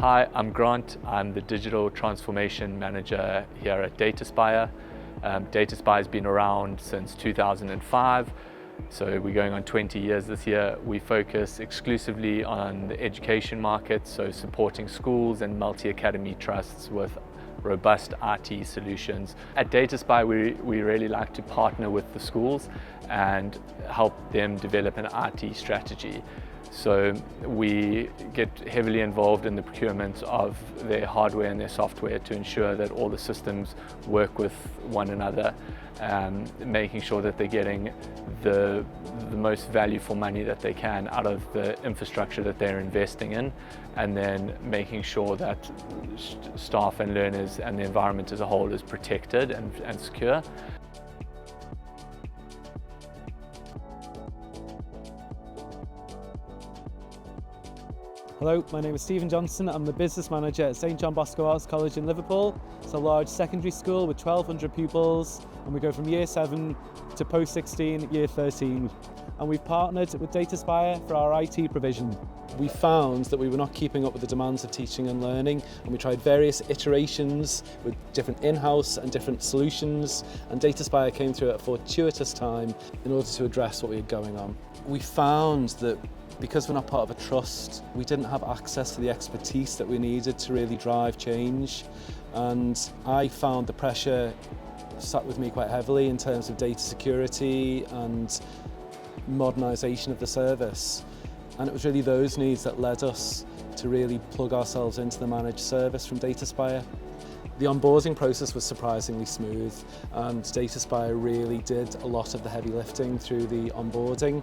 Hi, I'm Grant. I'm the Digital Transformation Manager here at Dataspire. Dataspire has been around since 2005, so we're going on 20 years this year. We focus exclusively on the education market, so supporting schools and multi-academy trusts with robust IT solutions. At Dataspire, we really like to partner with the schools and help them develop an IT strategy. So we get heavily involved in the procurement of their hardware and their software to ensure that all the systems work with one another, making sure that they're getting the most value for money that they can out of the infrastructure that they're investing in, and then making sure that staff and learners and the environment as a whole is protected and secure. Hello, my name is Stephen Johnson. I'm the business manager at St John Bosco Arts College in Liverpool. It's a large secondary school with 1,200 pupils, and we go from year 7 to post 16, year 13. And we've partnered with Dataspire for our IT provision. We found that we were not keeping up with the demands of teaching and learning, and we tried various iterations with different in-house and different solutions, and Dataspire came through at a fortuitous time in order to address what we had going on. We found that because we're not part of a trust, we didn't have access to the expertise that we needed to really drive change, and I found the pressure sat with me quite heavily in terms of data security and modernisation of the service. And it was really those needs that led us to really plug ourselves into the managed service from Dataspire. The onboarding process was surprisingly smooth, and Dataspire really did a lot of the heavy lifting through the onboarding.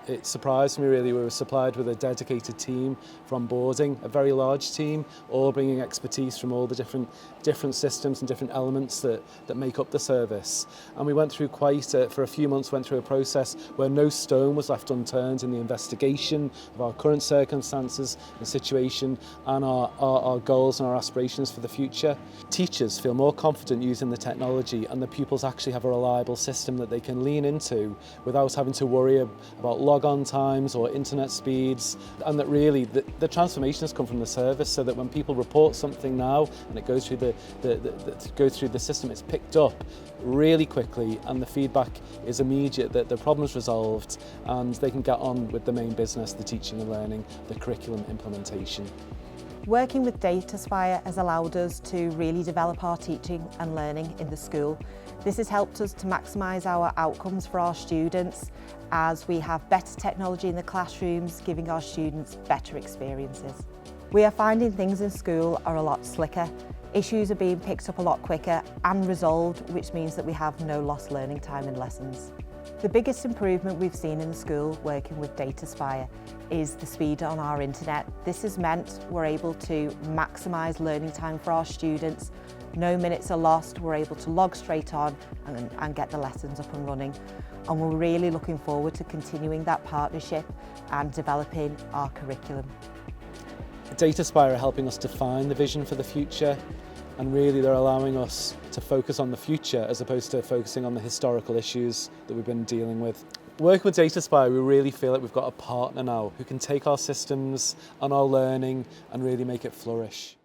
It surprised me really, we were supplied with a dedicated team for onboarding, a very large team, all bringing expertise from all the different systems and different elements that make up the service. And we went through for a few months, went through a process where no stone was left unturned in the investigation of our current circumstances and situation and our goals and our aspirations for the future. Teachers feel more confident using the technology, and the pupils actually have a reliable system that they can lean into without having to worry about log-on times or internet speeds, and that really the transformation has come from the service, so that when people report something now and it goes through the system, it's picked up really quickly and the feedback is immediate, that the problem's resolved and they can get on with the main business, the teaching and learning, the curriculum implementation. Working with Dataspire has allowed us to really develop our teaching and learning in the school. This has helped us to maximise our outcomes for our students, as we have better technology in the classrooms, giving our students better experiences. We are finding things in school are a lot slicker. Issues are being picked up a lot quicker and resolved, which means that we have no lost learning time in lessons. The biggest improvement we've seen in the school working with Dataspire is the speed on our internet. This has meant we're able to maximise learning time for our students. No minutes are lost, we're able to log straight on and get the lessons up and running. And we're really looking forward to continuing that partnership and developing our curriculum. Dataspire are helping us define the vision for the future, and really they're allowing us to focus on the future as opposed to focusing on the historical issues that we've been dealing with. Working with Dataspire, we really feel like we've got a partner now who can take our systems and our learning and really make it flourish.